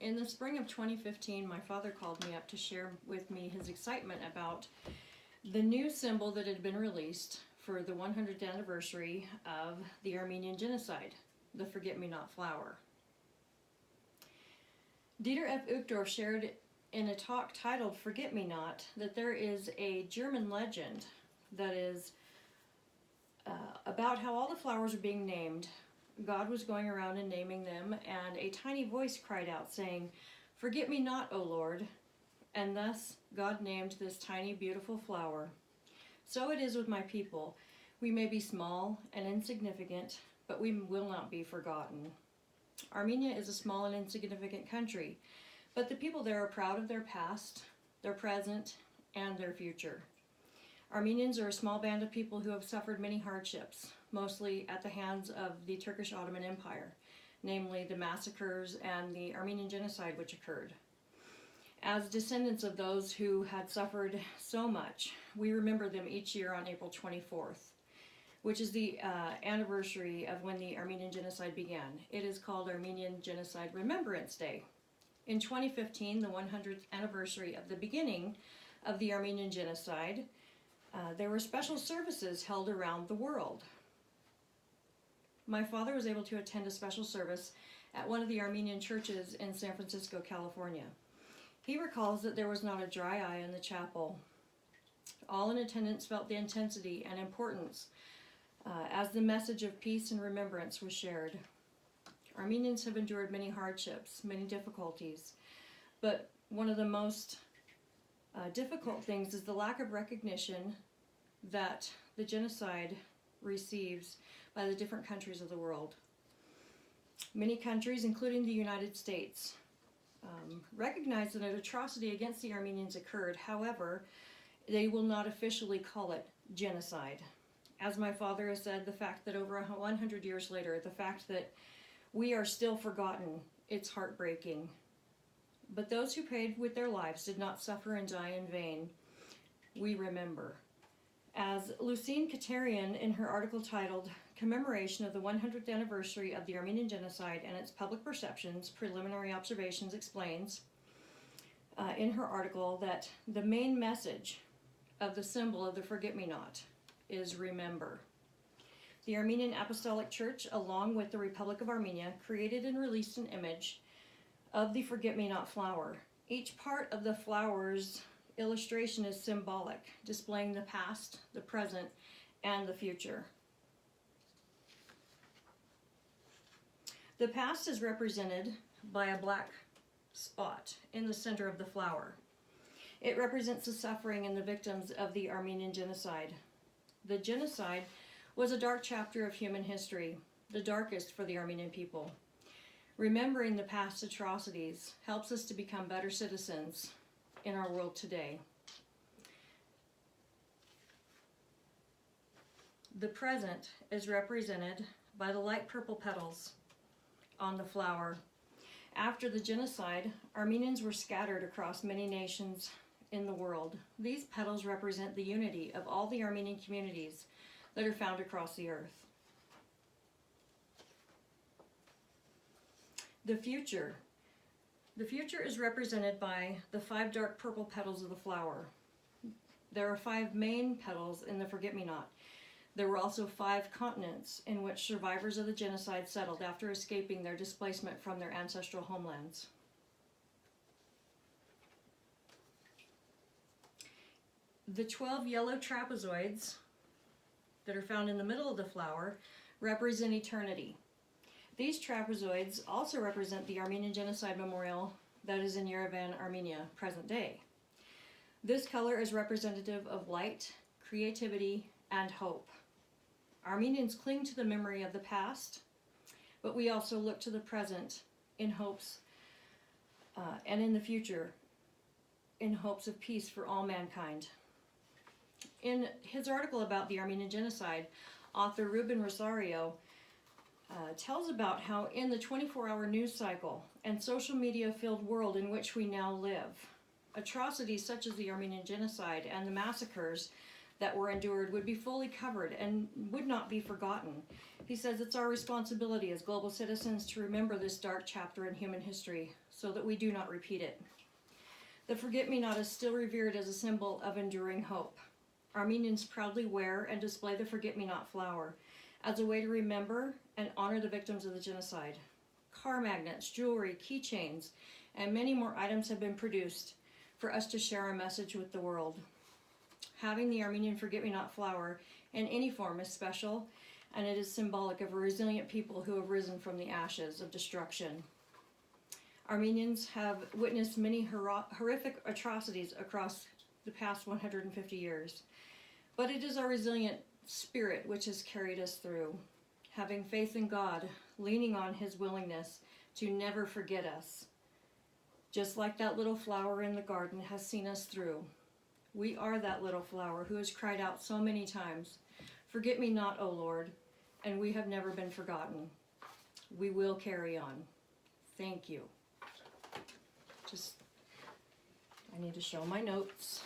In the spring of 2015, my father called me up to share with me his excitement about the new symbol that had been released for the 100th anniversary of the Armenian genocide, the Forget-Me-Not Flower. Dieter F. Uchtdorf shared in a talk titled Forget-Me-Not that there is a German legend that is about how all the flowers are being named. God was going around and naming them, and a tiny voice cried out saying, "Forget me not, O Lord." And thus God named this tiny, beautiful flower. So it is with my people. We may be small and insignificant, but we will not be forgotten. Armenia is a small and insignificant country, but the people there are proud of their past, their present, and their future. Armenians are a small band of people who have suffered many hardships, mostly at the hands of the Turkish Ottoman Empire, namely the massacres and the Armenian genocide which occurred. As descendants of those who had suffered so much, we remember them each year on April 24th, which is the anniversary of when the Armenian genocide began. It is called Armenian Genocide Remembrance Day. In 2015, the 100th anniversary of the beginning of the Armenian genocide, there were special services held around the world. My father was able to attend a special service at one of the Armenian churches in San Francisco, California. He recalls that there was not a dry eye in the chapel. All in attendance felt the intensity and importance as the message of peace and remembrance was shared. Armenians have endured many hardships, many difficulties, but one of the most difficult things is the lack of recognition that the genocide receives by the different countries of the world. Many countries, including the United States, recognize that an atrocity against the Armenians occurred. However, they will not officially call it genocide. As my father has said, the fact that over 100 years later, the fact that we are still forgotten, it's heartbreaking. But those who paid with their lives did not suffer and die in vain. We remember. As Lucine Katarian, in her article titled Commemoration of the 100th Anniversary of the Armenian Genocide and Its Public Perceptions, Preliminary Observations, explains in her article that the main message of the symbol of the Forget-Me-Not is remember. The Armenian Apostolic Church, along with the Republic of Armenia, created and released an image of the Forget-Me-Not flower. Each part of the flower's illustration is symbolic, displaying the past, the present, and the future. The past is represented by a black spot in the center of the flower. It represents the suffering and the victims of the Armenian genocide. The genocide was a dark chapter of human history, the darkest for the Armenian people. Remembering the past atrocities helps us to become better citizens in our world today. The present is represented by the light purple petals on the flower. After the genocide, Armenians were scattered across many nations in the world. These petals represent the unity of all the Armenian communities that are found across the earth. The future. The future is represented by the 5 dark purple petals of the flower. There are 5 main petals in the Forget-Me-Not. There were also 5 continents in which survivors of the genocide settled after escaping their displacement from their ancestral homelands. The 12 yellow trapezoids that are found in the middle of the flower represent eternity. These trapezoids also represent the Armenian Genocide Memorial that is in Yerevan, Armenia, present day. This color is representative of light, creativity, and hope. Armenians cling to the memory of the past, but we also look to the present in hopes and in the future in hopes of peace for all mankind. In his article about the Armenian genocide, author Ruben Rosario tells about how in the 24-hour news cycle and social media-filled world in which we now live, atrocities such as the Armenian genocide and the massacres that were endured would be fully covered and would not be forgotten. He says it's our responsibility as global citizens to remember this dark chapter in human history so that we do not repeat it. The forget-me-not is still revered as a symbol of enduring hope. Armenians proudly wear and display the forget-me-not flower as a way to remember and honor the victims of the genocide. Car magnets, jewelry, keychains, and many more items have been produced for us to share our message with the world. Having the Armenian Forget-Me-Not flower in any form is special, and it is symbolic of a resilient people who have risen from the ashes of destruction. Armenians have witnessed many horrific atrocities across the past 150 years, but it is our resilient spirit which has carried us through. Having faith in God, leaning on His willingness to never forget us. Just like that little flower in the garden has seen us through. We are that little flower who has cried out so many times, "Forget me not, O Lord," and we have never been forgotten. We will carry on. Thank you. I need to show my notes.